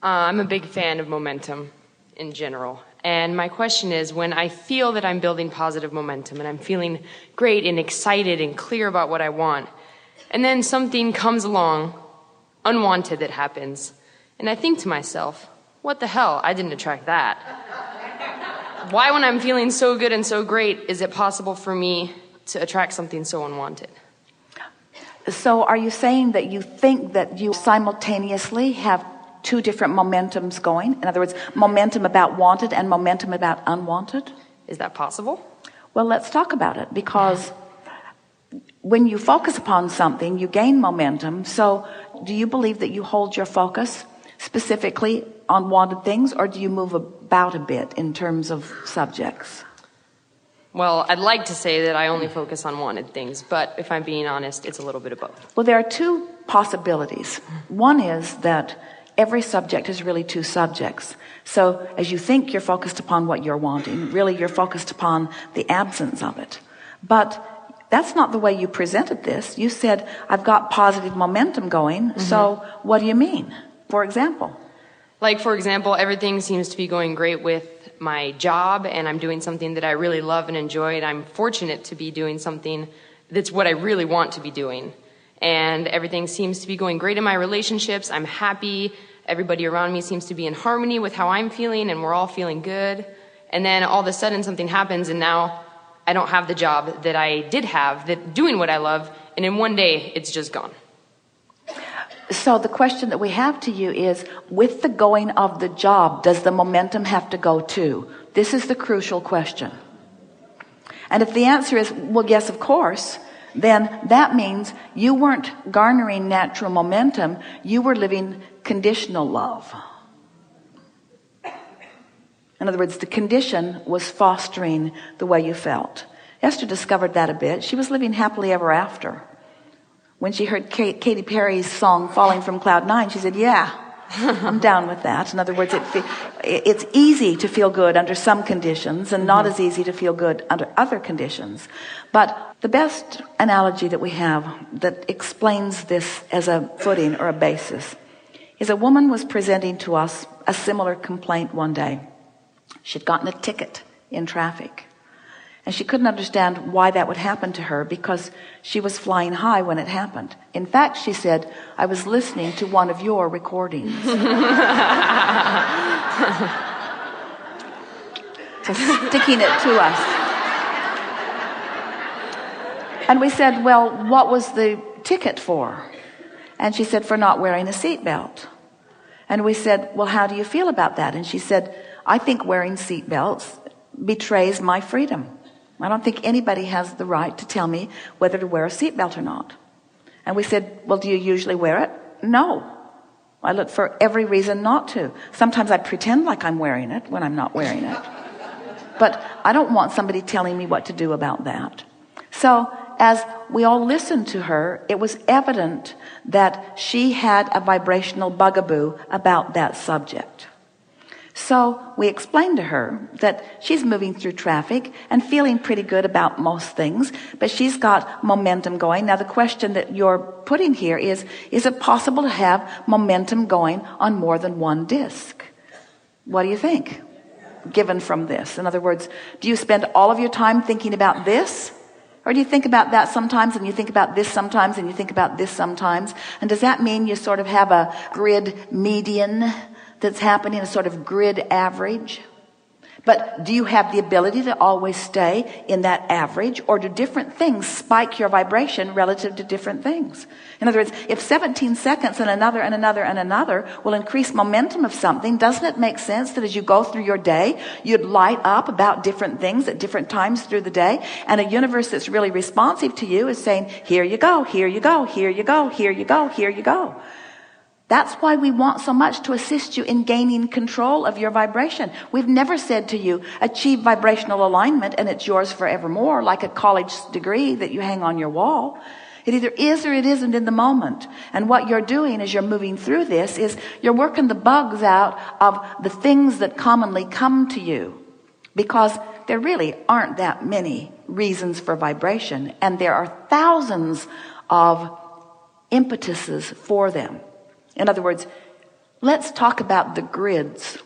I'm a big fan of momentum in general. And my question is, when I feel that I'm building positive momentum and I'm feeling great and excited and clear about what I want, and then something comes along, unwanted, that happens, and I think to myself, what the hell? I didn't attract that. Why, when I'm feeling so good and so great, is it possible for me to attract something so unwanted? So are you saying that you think that you simultaneously have two different momentums going? In other words, momentum about wanted and momentum about unwanted? Is that possible? Well, let's talk about it, because when you focus upon something, you gain momentum. So do you believe that you hold your focus specifically on wanted things, or do you move about a bit in terms of subjects? Well, I'd like to say that I only focus on wanted things, but if I'm being honest, it's a little bit of both. Well, there are two possibilities. One is that every subject is really two subjects. So as you think you're focused upon what you're wanting, really you're focused upon the absence of it. But that's not the way you presented this. You said, I've got positive momentum going. So what do you mean? For example? Like, for example, everything seems to be going great with my job, and I'm doing something that I really love and enjoy, and I'm fortunate to be doing something that's what I really want to be doing. And everything seems to be going great in my relationships. I'm happy. Everybody around me seems to be in harmony with how I'm feeling, and we're all feeling good. And then all of a sudden something happens, and now I don't have the job that I did have, that doing what I love, and in one day it's just gone. So the question that we have to you is, with the going of the job, does the momentum have to go too? This is the crucial question. And if the answer is, well, yes, of course, then that means you weren't garnering natural momentum. You were living conditional love. In other words, the condition was fostering the way you felt. Esther discovered that a bit. She was living happily ever after. When she heard Katy Perry's song Falling from Cloud 9, she said, yeah, I'm down with that. In other words, it's easy to feel good under some conditions and not as easy to feel good under other conditions. But the best analogy that we have that explains this as a footing or a basis is a woman was presenting to us a similar complaint one day. She'd gotten a ticket in traffic. And she couldn't understand why that would happen to her, because she was flying high when it happened. In fact, she said, I was listening to one of your recordings. Just sticking it to us. And we said, well, what was the ticket for? And she said, for not wearing a seatbelt. And we said, well, how do you feel about that? And she said, I think wearing seatbelts betrays my freedom. I don't think anybody has the right to tell me whether to wear a seatbelt or not. And we said, well, do you usually wear it? No. I look for every reason not to. Sometimes I pretend like I'm wearing it when I'm not wearing it. But I don't want somebody telling me what to do about that. So as we all listened to her, it was evident that she had a vibrational bugaboo about that subject. So we explained to her that she's moving through traffic and feeling pretty good about most things, but she's got momentum going. Now the question that you're putting here is it possible to have momentum going on more than one disc? What do you think, given from this? In other words, do you spend all of your time thinking about this? Or do you think about that sometimes, and you think about this sometimes, and you think about this sometimes? And does that mean you sort of have a grid median that's happening, a sort of grid average? But do you have the ability to always stay in that average, or do different things spike your vibration relative to different things? In other words, if 17 seconds and another and another and another will increase momentum of something, doesn't it make sense that as you go through your day, you'd light up about different things at different times through the day? And a universe that's really responsive to you is saying, here you go, here you go, here you go, here you go, here you go. That's why we want so much to assist you in gaining control of your vibration. We've never said to you, achieve vibrational alignment and it's yours forevermore, like a college degree that you hang on your wall. It either is or it isn't in the moment. And what you're doing as you're moving through this is you're working the bugs out of the things that commonly come to you, because there really aren't that many reasons for vibration, and there are thousands of impetuses for them. In other words, Let's talk about the grids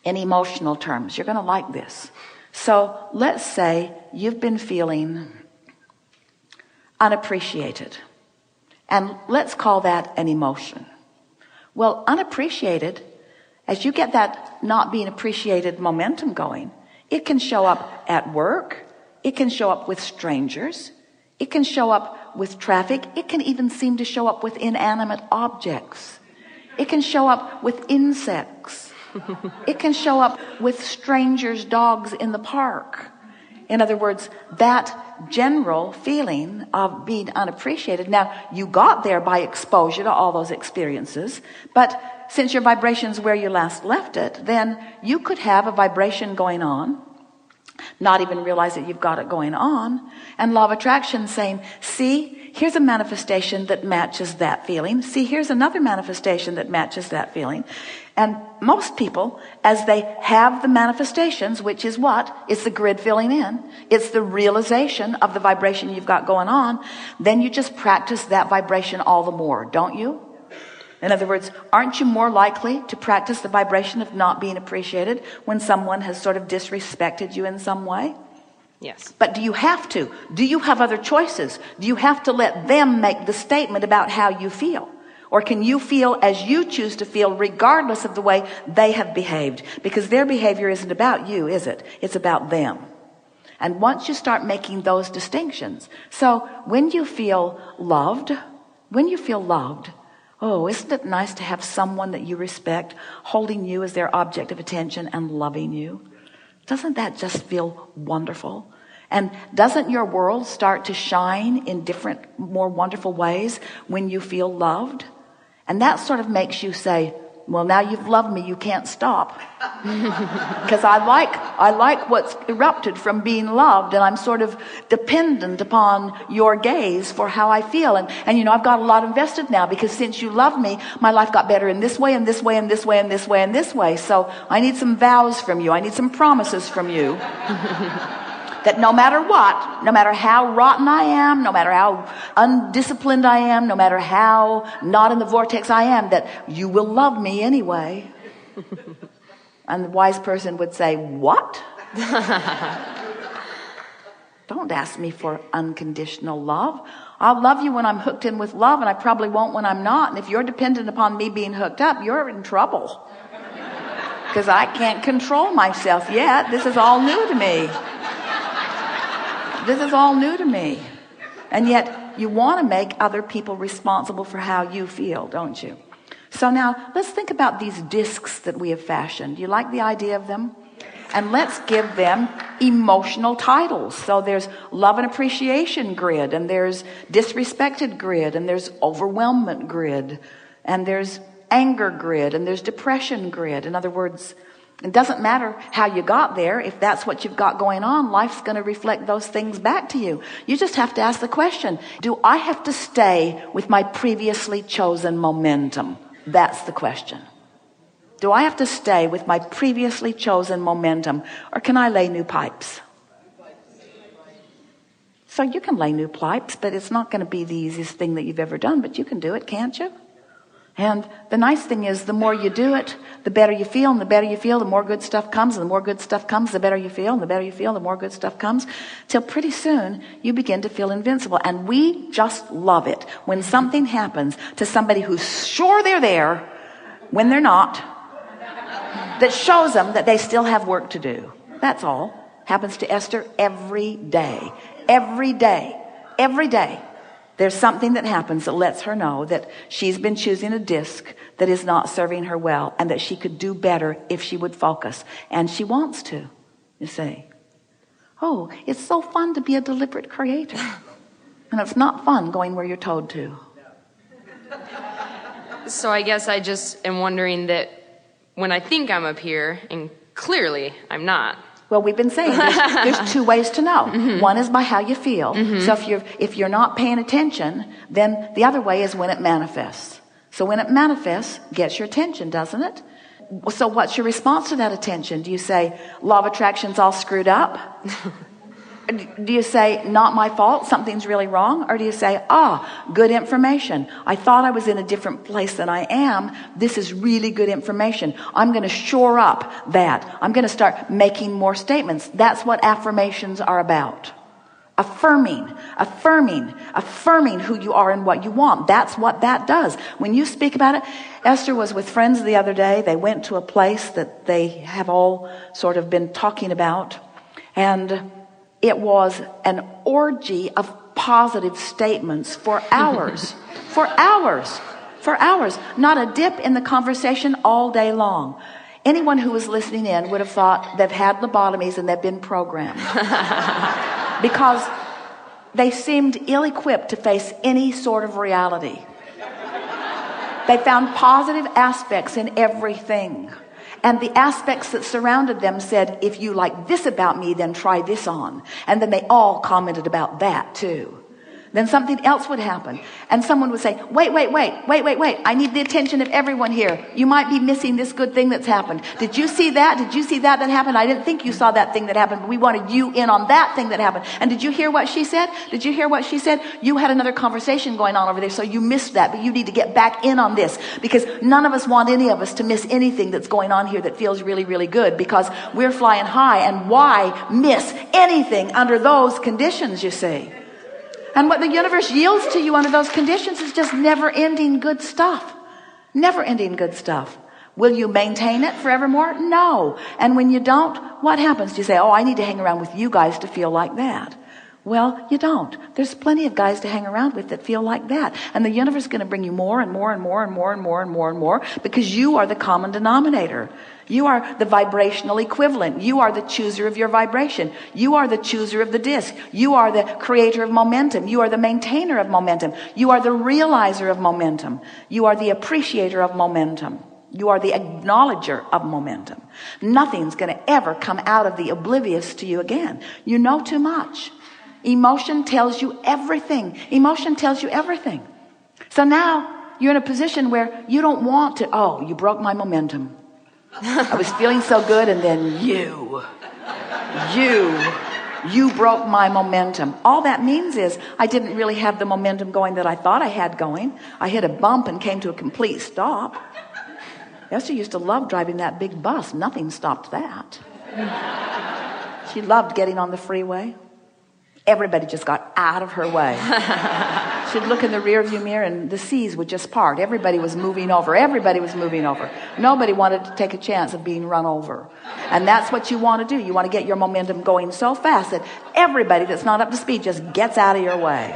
in emotional terms. You're going to like this. So let's say you've been feeling unappreciated. And let's call that an emotion. Well, unappreciated, as you get that not being appreciated momentum going, it can show up at work. It can show up with strangers. It can show up with traffic. It can even seem to show up with inanimate objects. It can show up with insects. It can show up with strangers' dogs in the park. In other words, that general feeling of being unappreciated. Now, you got there by exposure to all those experiences, but since your vibration's where you last left it, then you could have a vibration going on, not even realize that you've got it going on, and law of attraction saying, see, here's a manifestation that matches that feeling. See, here's another manifestation that matches that feeling. And most people, as they have the manifestations, which is what? It's the grid filling in. It's the realization of the vibration you've got going on. Then you just practice that vibration all the more, don't you? In other words, aren't you more likely to practice the vibration of not being appreciated when someone has sort of disrespected you in some way? Yes. But do you have to? Do you have other choices? Do you have to let them make the statement about how you feel? Or can you feel as you choose to feel regardless of the way they have behaved? Because their behavior isn't about you, is it? It's about them. And once you start making those distinctions, so when you feel loved, oh, isn't it nice to have someone that you respect holding you as their object of attention and loving you? Doesn't that just feel wonderful? And doesn't your world start to shine in different, more wonderful ways when you feel loved? And that sort of makes you say, well, now you've loved me, you can't stop. Because I like what's erupted from being loved, and I'm sort of dependent upon your gaze for how I feel. And you know, I've got a lot invested now, because since you love me, my life got better in this way, and this way, and this way, and this way, and this way. So I need some vows from you. I need some promises from you. That no matter what, no matter how rotten I am, no matter how undisciplined I am, no matter how not in the vortex I am, that you will love me anyway. And the wise person would say, what? Don't ask me for unconditional love. I'll love you when I'm hooked in with love, and I probably won't when I'm not. And if you're dependent upon me being hooked up, you're in trouble. Because I can't control myself yet. This is all new to me. This is all new to me. And yet you want to make other people responsible for how you feel, don't you? So now let's think about these discs that we have fashioned. Do you like the idea of them? And let's give them emotional titles. So there's love and appreciation grid, and there's disrespected grid, and there's overwhelmment grid, and there's anger grid, and there's depression grid. In other words, it doesn't matter how you got there. If that's what you've got going on, life's going to reflect those things back to you. You just have to ask the question, do I have to stay with my previously chosen momentum? That's the question. Do I have to stay with my previously chosen momentum, or can I lay new pipes? So you can lay new pipes, but it's not going to be the easiest thing that you've ever done, but you can do it, can't you? And the nice thing is, the more you do it, the better you feel, and the better you feel, the more good stuff comes, and the more good stuff comes, the better you feel, and the better you feel, the more good stuff comes, till pretty soon you begin to feel invincible. And we just love it when something happens to somebody who's sure they're there when they're not, that shows them that they still have work to do. That's all. Happens to Esther every day. Every day. Every day. There's something that happens that lets her know that she's been choosing a disc that is not serving her well, and that she could do better if she would focus. And she wants to, you see. Oh, it's so fun to be a deliberate creator. And it's not fun going where you're told to. So I guess I just am wondering that when I think I'm up here, and clearly I'm not. Well, we've been saying there's two ways to know. Mm-hmm. One is by how you feel. Mm-hmm. So if you're not paying attention, then the other way is when it manifests. So when it manifests, gets your attention, doesn't it? So what's your response to that attention? Do you say, law of attraction's all screwed up? Do you say, not my fault, something's really wrong? Or do you say, good information. I thought I was in a different place than I am. This is really good information. I'm going to shore up that. I'm going to start making more statements. That's what affirmations are about. Affirming who you are and what you want. That's what that does. When you speak about it, Esther was with friends the other day. They went to a place that they have all sort of been talking about. And it was an orgy of positive statements for hours. For hours. Not a dip in the conversation all day long. Anyone who was listening in would have thought they've had lobotomies and they've been programmed. Because they seemed ill-equipped to face any sort of reality. They found positive aspects in everything. And the aspects that surrounded them said, if you like this about me, then try this on. And then they all commented about that too. Then something else would happen. And someone would say, wait. I need the attention of everyone here. You might be missing this good thing that's happened. Did you see that? Did you see that happened? I didn't think you saw that thing that happened, but we wanted you in on that thing that happened. And did you hear what she said? Did you hear what she said? You had another conversation going on over there, so you missed that, but you need to get back in on this, because none of us want any of us to miss anything that's going on here that feels really, really good, because we're flying high. And why miss anything under those conditions, you see? And what the universe yields to you under those conditions is just never-ending good stuff. Never-ending good stuff. Will you maintain it forevermore? No. And when you don't, what happens? Do you say, I need to hang around with you guys to feel like that? Well, you don't. There's plenty of guys to hang around with that feel like that. And the universe is going to bring you more and more and more and more and more and more and more, because you are the common denominator. You are the vibrational equivalent. You are the chooser of your vibration. You are the chooser of the disc. You are the creator of momentum. You are the maintainer of momentum. You are the realizer of momentum. You are the appreciator of momentum. You are the acknowledger of momentum. Nothing's going to ever come out of the oblivious to you again. You know too much. Emotion tells you everything. Emotion tells you everything. So now you're in a position where you don't want to, you broke my momentum. I was feeling so good, and then you broke my momentum. All that means is I didn't really have the momentum going that I thought I had going. I hit a bump and came to a complete stop. Esther used to love driving that big bus. Nothing stopped that. She loved getting on the freeway. Everybody just got out of her way. She'd look in the rearview mirror and the seas would just part. Everybody was moving over. Nobody wanted to take a chance of being run over. And that's what you want to do. You want to get your momentum going so fast that everybody that's not up to speed just gets out of your way.